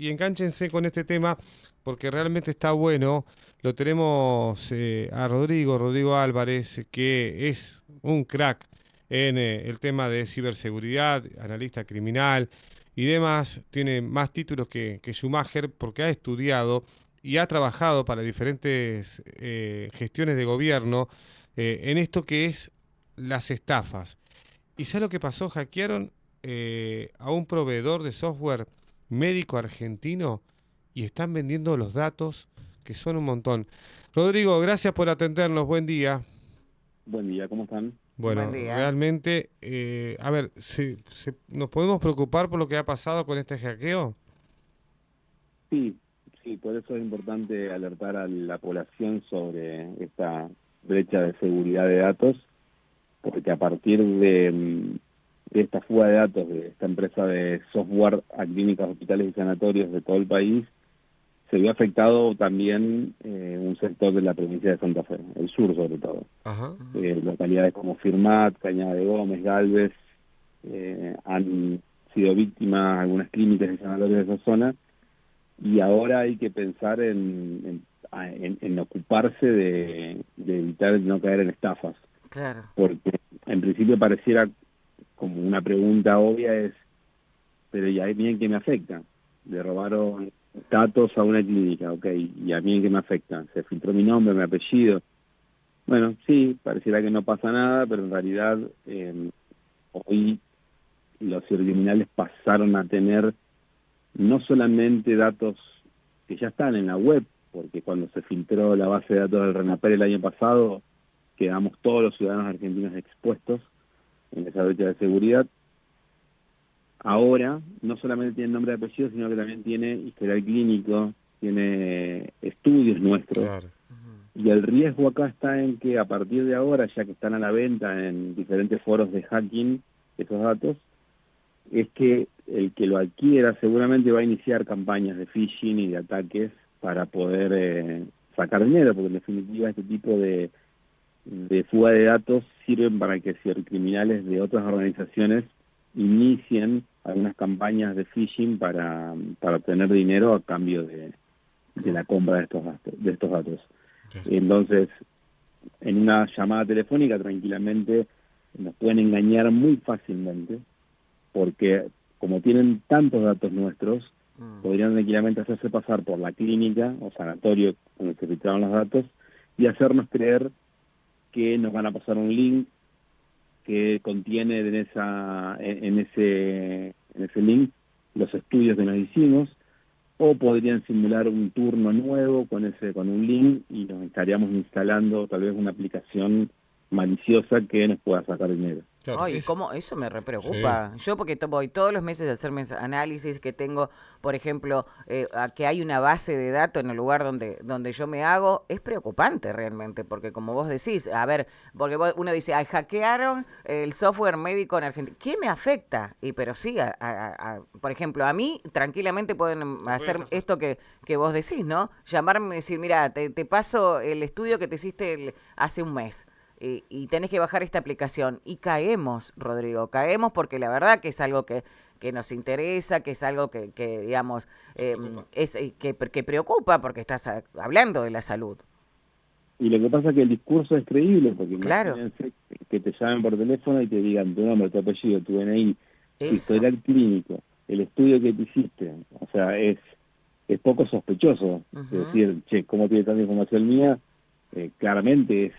y encánchense con este tema porque realmente está bueno. Lo tenemos a Rodrigo Álvarez, que es un crack en el tema de ciberseguridad, analista criminal y demás. Tiene más títulos que Schumacher porque ha estudiado y ha trabajado para diferentes gestiones de gobierno en esto que es las estafas. ¿Y sabe lo que pasó? Hackearon a un proveedor de software médico argentino y están vendiendo los datos, que son un montón. Rodrigo, gracias por atendernos. Buen día. Buen día, ¿cómo están? Bueno, Buen día. realmente, a ver, ¿nos podemos preocupar por lo que ha pasado con este hackeo? Sí, sí, por eso es importante alertar a la población sobre esta brecha de seguridad de datos, porque a partir de esta fuga de datos de esta empresa de software a clínicas, hospitales y sanatorios de todo el país, se vio afectado también un sector de la provincia de Santa Fe, el sur sobre todo. Ajá. Ujú. Localidades como Firmat, Cañada de Gómez, Galvez, han sido víctimas algunas clínicas y sanatorios de esa zona, y ahora hay que pensar en ocuparse de evitar no caer en estafas, Claro. porque en principio pareciera como una pregunta obvia es, pero ¿y a mí en qué me afecta? Le robaron datos a una clínica, ok, ¿y a mí en qué me afecta? Se filtró mi nombre, mi apellido. Bueno, sí, pareciera que no pasa nada, pero en realidad hoy los cibercriminales pasaron a tener no solamente datos que ya están en la web, porque cuando se filtró la base de datos del RENAPER el año pasado, quedamos todos los ciudadanos argentinos expuestos en esa brecha de seguridad. Ahora no solamente tiene nombre y apellido, sino que también tiene historial clínico, tiene estudios nuestros. Claro. Ujú. Y el riesgo acá está en que a partir de ahora, ya que están a la venta en diferentes foros de hacking esos datos, es que el que lo adquiera seguramente va a iniciar campañas de phishing y de ataques para poder sacar dinero, porque en definitiva este tipo de fuga de datos sirven para que cibercriminales de otras organizaciones inicien algunas campañas de phishing para obtener dinero a cambio de la compra de estos datos. Entonces, en una llamada telefónica tranquilamente nos pueden engañar muy fácilmente, porque como tienen tantos datos nuestros, Mm. podrían tranquilamente hacerse pasar por la clínica o sanatorio con el que filtraron los datos y hacernos creer que nos van a pasar un link que contiene en ese link los estudios que nos hicimos, o podrían simular un turno nuevo con un link y nos estaríamos instalando tal vez una aplicación maliciosa que nos pueda sacar dinero. Claro, Ay, ¿cómo? Eso me re sí. preocupa. Yo porque voy todos los meses a hacerme análisis que tengo, por ejemplo, que hay una base de datos en el lugar donde yo me hago, es preocupante realmente, porque como vos decís, a ver, porque uno dice, ay, hackearon el software médico en Argentina. ¿Qué me afecta? Y pero sí, por ejemplo, a mí tranquilamente pueden Te pueden hacer estafar. esto que vos decís, ¿no? Llamarme y decir, mira, te paso el estudio que te hiciste hace un mes y tenés que bajar esta aplicación. Y caemos, Rodrigo, caemos porque la verdad que es algo que nos interesa, que es algo que digamos, Preocupa. que preocupa porque estás hablando de la salud. Y lo que pasa es que el discurso es creíble, porque Claro, imagínense que te llamen por teléfono y te digan tu nombre, tu apellido, tu DNI, tu eso. historial clínico, el estudio que te hiciste. O sea, es poco sospechoso. Es Ujú. decir, che, ¿cómo tiene tanta información mía? Claramente es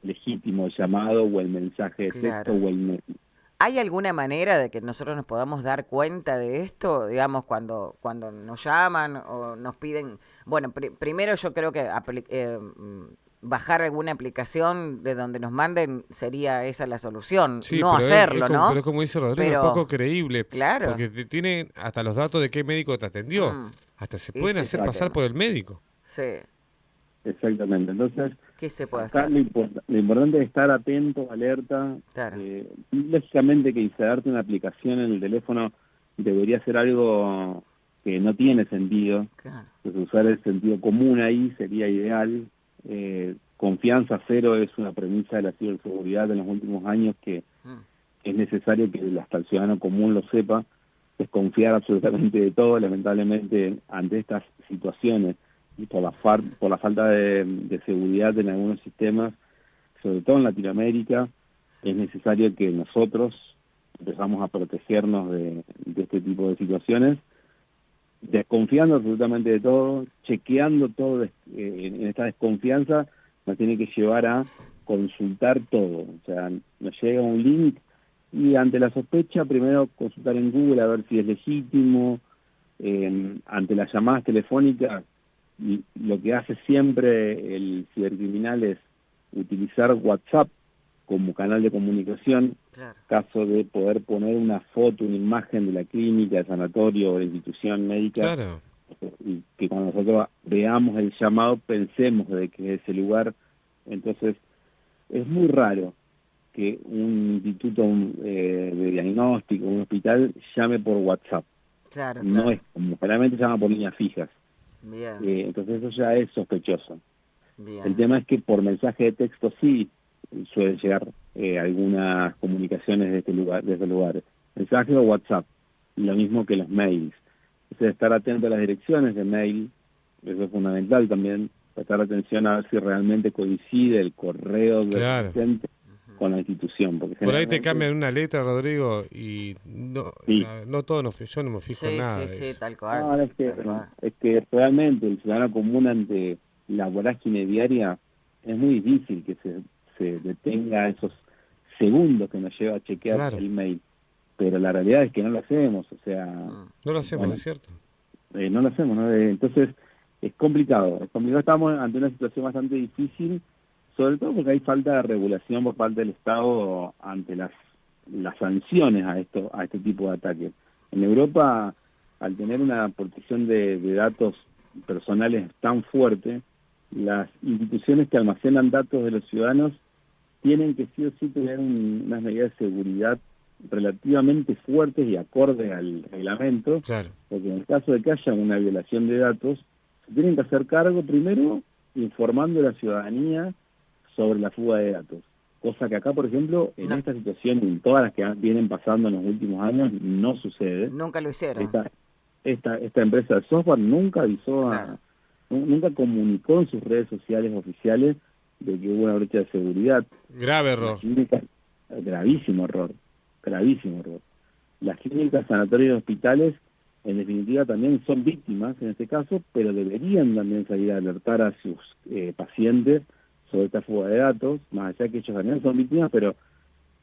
legítimo el llamado o el mensaje de texto Claro. o el mail. ¿Hay alguna manera de que nosotros nos podamos dar cuenta de esto, digamos, cuando nos llaman o nos piden, bueno, primero yo creo que bajar alguna aplicación de donde nos manden sería esa la solución, Sí, no pero hacerlo, pero ¿no? es como dice Rodrigo, es Pero, poco creíble, claro, porque tienen hasta los datos de qué médico te atendió, mm, hasta se pueden ese es hacer el pasar Exacto, por tema. el médico. Sí, exactamente. Entonces, ¿qué se puede acá hacer? lo importante es estar atento, alerta. Claro, Lógicamente que instalarte una aplicación en el teléfono debería ser algo que no tiene sentido. claro. Pues usar el sentido común ahí sería ideal. Confianza cero es una premisa de la ciberseguridad en los últimos años que Mm, es necesario que hasta el ciudadano común lo sepa. desconfiar absolutamente de todo. Lamentablemente, ante estas situaciones y por la falta de seguridad en algunos sistemas, sobre todo en Latinoamérica, es necesario que nosotros empezamos a protegernos de este tipo de situaciones, desconfiando absolutamente de todo, chequeando todo. En esta desconfianza nos tiene que llevar a consultar todo. O sea, nos llega un link y ante la sospecha, primero consultar en Google a ver si es legítimo. Ante las llamadas telefónicas, y lo que hace siempre el cibercriminal es utilizar WhatsApp como canal de comunicación, Claro. caso de poder poner una foto, una imagen de la clínica, el sanatorio o la institución médica, Claro. y que cuando nosotros veamos el llamado pensemos de que es ese lugar. Entonces, es muy raro que un instituto de diagnóstico, un hospital, llame por WhatsApp. Claro, No claro. es como, generalmente llama por líneas fijas. Bien, Entonces eso ya es sospechoso. bien. El tema es que por mensaje de texto sí suelen llegar algunas comunicaciones de esos lugares. Mensaje o WhatsApp, lo mismo que los mails. Entonces estar atento a las direcciones de mail, eso es fundamental también, prestar atención a ver si realmente coincide el correo del Claro. remitente con la institución. Porque Por ahí te generalmente, cambian una letra, Rodrigo, y no, sí. no todo, yo no me fijo en Sí, nada sí, de sí, eso. tal cual. No, Tal cual. es que realmente el ciudadano común ante la vorágine diaria es muy difícil que se detenga esos segundos que nos lleva a chequear Claro. el mail. Pero la realidad es que no lo hacemos, o sea, No lo hacemos, bueno, es cierto. no lo hacemos, ¿no? Entonces es complicado, estamos ante una situación bastante difícil, sobre todo porque hay falta de regulación por parte del Estado ante las sanciones a este tipo de ataques. En Europa, al tener una protección de datos personales tan fuerte, las instituciones que almacenan datos de los ciudadanos tienen que sí o sí tener unas medidas de seguridad relativamente fuertes y acordes al reglamento, Claro. porque en el caso de que haya una violación de datos, se tienen que hacer cargo primero informando a la ciudadanía sobre la fuga de datos. Cosa que acá, por ejemplo, en No. esta situación y en todas las que vienen pasando en los últimos años, no sucede. Nunca lo hicieron. Esta empresa de software nunca avisó, Claro. nunca comunicó en sus redes sociales oficiales de que hubo una brecha de seguridad. Grave error. Las clínicas, gravísimo error. Las clínicas, sanatorios y hospitales, en definitiva, también son víctimas en este caso, pero deberían también salir a alertar a sus pacientes sobre esta fuga de datos, más allá que ellos también son víctimas, pero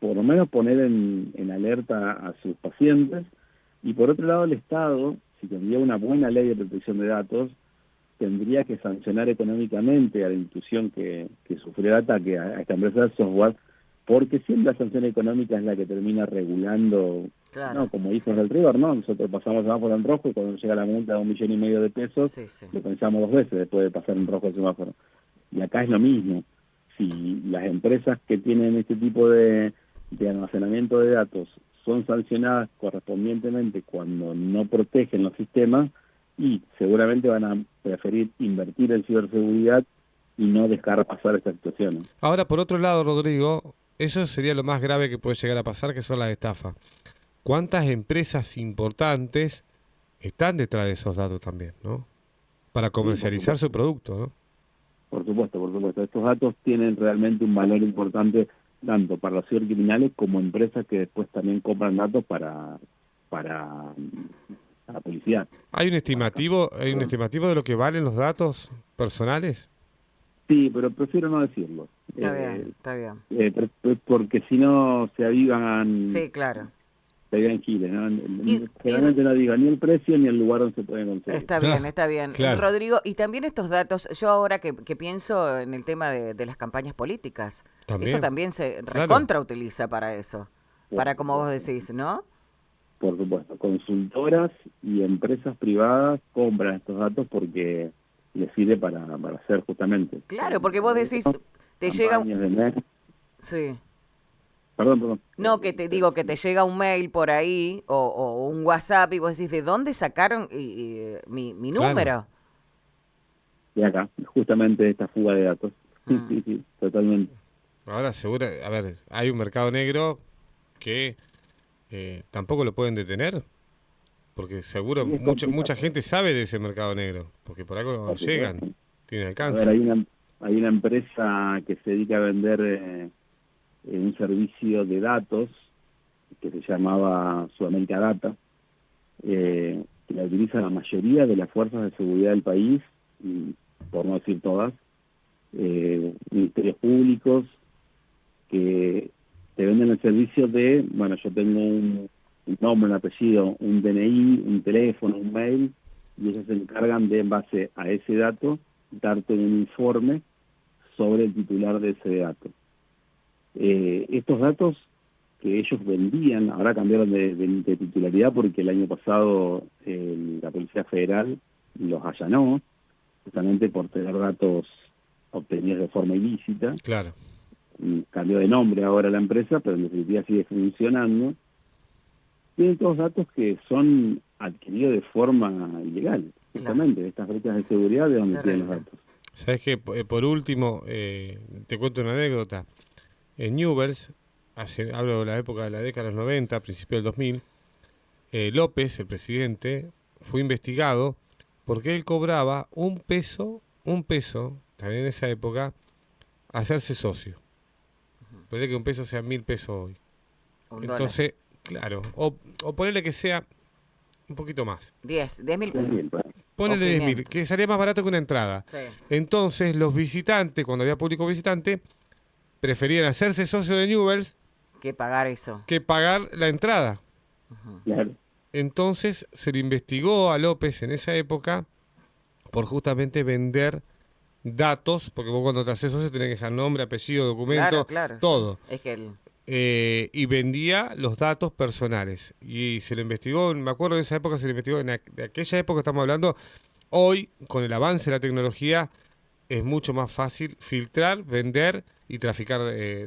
por lo menos poner en alerta a sus pacientes. Y por otro lado, el Estado, si tendría una buena ley de protección de datos, tendría que sancionar económicamente a la institución que sufrió el ataque, a esta empresa de software, porque siempre la sanción económica es la que termina regulando, Claro. ¿no? Como hijos del River, ¿no? Nosotros pasamos el semáforo en rojo y cuando llega la multa de 1,5 millones de pesos, Sí, sí. lo pensamos 2 veces después de pasar en rojo el semáforo. Y acá es lo mismo. Si las empresas que tienen este tipo de almacenamiento de datos son sancionadas correspondientemente cuando no protegen los sistemas, y seguramente van a preferir invertir en ciberseguridad y no dejar pasar estas situaciones. Ahora, por otro lado, Rodrigo, eso sería lo más grave que puede llegar a pasar, que son las estafas. ¿Cuántas empresas importantes están detrás de esos datos también, ¿no? Para comercializar su producto, ¿no? Por supuesto. Estos datos tienen realmente un valor importante tanto para los cibercriminales como empresas que después también compran datos para la publicidad. ¿Hay un estimativo de lo que valen los datos personales? Sí, pero prefiero no decirlo. Está bien. Porque si no se avivan, Sí, claro. se avivan giles, ¿no? Y- Generalmente no digo ni el precio ni el lugar donde se pueden conseguir. Está bien, está bien. Claro. Rodrigo, y también estos datos, yo ahora que pienso en el tema de las campañas políticas, También. esto también se Claro. recontra utiliza para eso, para como vos decís, ¿no? Por supuesto, consultoras y empresas privadas compran estos datos porque les sirve para hacer justamente. Claro, porque vos decís, te llega campañas de mes. Sí. Perdón. No, que te digo que te llega un mail por ahí o un WhatsApp y vos decís, ¿de dónde sacaron mi Claro. número? De acá, justamente esta fuga de datos. Sí, totalmente. Ahora, seguro, a ver, hay un mercado negro que tampoco lo pueden detener. Porque seguro Y es mucha complicado. gente sabe de ese mercado negro, porque por algo Por llegan, supuesto. tienen A ver, alcance. hay una empresa que se dedica a vender un servicio de datos que se llamaba Sudamérica Data, que la utiliza la mayoría de las fuerzas de seguridad del país, por no decir todas, ministerios públicos, que te venden el servicio de, bueno, yo tengo un nombre, un apellido, un DNI, un teléfono, un mail, y ellos se encargan de, en base a ese dato, darte un informe sobre el titular de ese dato. Estos datos que ellos vendían, ahora cambiaron de titularidad porque el año pasado la Policía Federal los allanó, justamente por tener datos obtenidos de forma ilícita. Claro. Cambió de nombre ahora la empresa, pero en definitiva sigue funcionando. Tienen todos datos que son adquiridos de forma ilegal, justamente, de estas brechas de seguridad de donde tienen los datos. ¿Sabes qué? Por último, te cuento una anécdota. En Newell's, hablo de la época de la década de los 90, principio del 2000, López, el presidente, fue investigado porque él cobraba un peso, también en esa época, hacerse socio. Ponele que un peso sea 1.000 pesos hoy. Entonces, claro, o ponerle que sea un poquito más. 10.000 pesos. Ponele O 10.000, 500. que salía más barato que una entrada. Sí. Entonces, los visitantes, cuando había público visitante, preferían hacerse socio de Newell's Que pagar eso. que pagar la entrada. Claro. Entonces, se le investigó a López en esa época por justamente vender datos, porque vos cuando te haces socio tenés que dejar nombre, apellido, documento, Claro, todo. sí. Es que Y vendía los datos personales. Y se le investigó, me acuerdo de esa época, se le investigó, de aquella época estamos hablando. Hoy, con el avance de la tecnología, es mucho más fácil filtrar, vender y traficar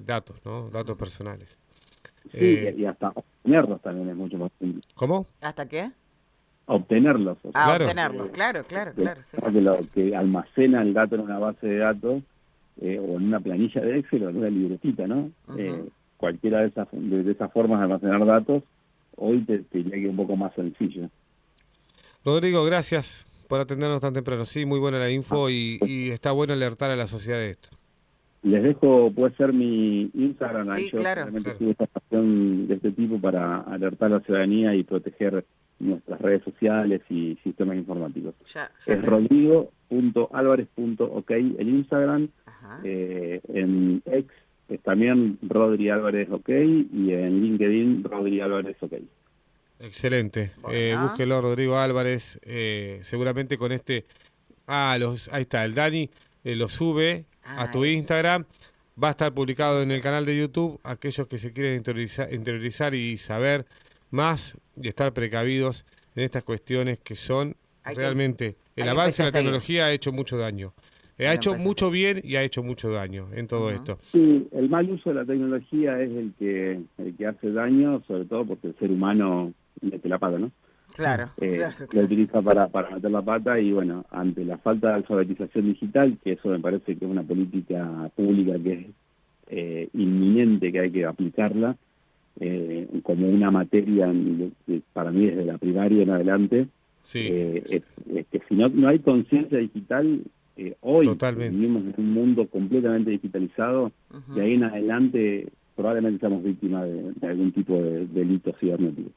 datos, ¿no? Datos personales. Sí, y hasta obtenerlos también es mucho más simple. ¿Cómo? ¿hasta qué? Obtenerlos. O sea, Claro. Obtenerlos. Claro, sí. que almacena el dato en una base de datos o en una planilla de Excel o en una libretita, ¿no? Cualquiera de esas formas de almacenar datos, hoy te diría que es un poco más sencillo. Rodrigo, gracias por atendernos tan temprano. Sí, muy buena la info y está bueno alertar a la sociedad de esto. Les dejo, puede ser mi Instagram, Sí, ahí yo claro. realmente sigo esta pasión de este tipo para alertar a la ciudadanía y proteger nuestras redes sociales y sistemas informáticos. Ya Es rodrigo.alvarez.ok el Instagram, Ajá. en X es también Rodri Álvarez OK y en LinkedIn Rodri Álvarez OK. Excelente. Bueno. Búsquelo, Rodrigo Álvarez. Seguramente con este... ahí está, el Dani lo sube a tu Instagram. Va a estar publicado en el canal de YouTube. Aquellos que se quieren interiorizar y saber más y estar precavidos en estas cuestiones que son realmente... El avance de la tecnología ha hecho mucho daño. Ha hecho mucho bien y ha hecho mucho daño en todo esto. Sí, el mal uso de la tecnología es el que hace daño, sobre todo porque el ser humano mete la pata, ¿no? Claro. Lo utiliza para meter la pata y bueno, ante la falta de alfabetización digital, que eso me parece que es una política pública que es inminente, que hay que aplicarla como una materia, para mí desde la primaria en adelante, Sí. es que si no hay conciencia digital, hoy Totalmente. vivimos en un mundo completamente digitalizado y ahí en adelante probablemente seamos víctimas de algún tipo de delito cibernético.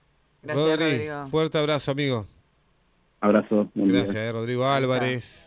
Gracias, Rodri, Rodrigo. fuerte abrazo, amigo. Abrazo. Buen día. Gracias, Rodrigo Álvarez.